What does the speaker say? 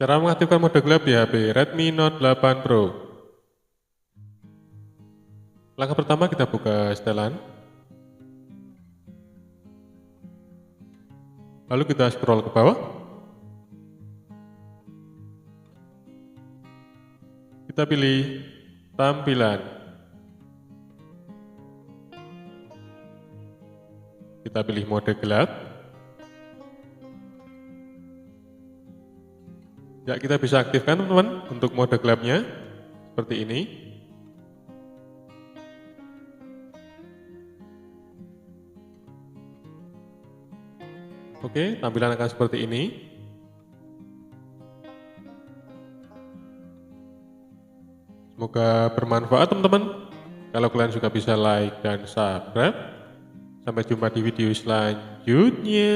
Cara mengaktifkan mode gelap di HP Redmi Note 8 Pro. Langkah pertama kita buka setelan. Lalu kita scroll ke bawah. Kita pilih tampilan. Kita pilih mode gelap. Ya, kita bisa aktifkan teman-teman untuk mode gelapnya seperti ini. Oke, tampilan akan seperti ini. Semoga bermanfaat teman-teman. Kalau kalian suka bisa like dan subscribe. Sampai jumpa di video selanjutnya.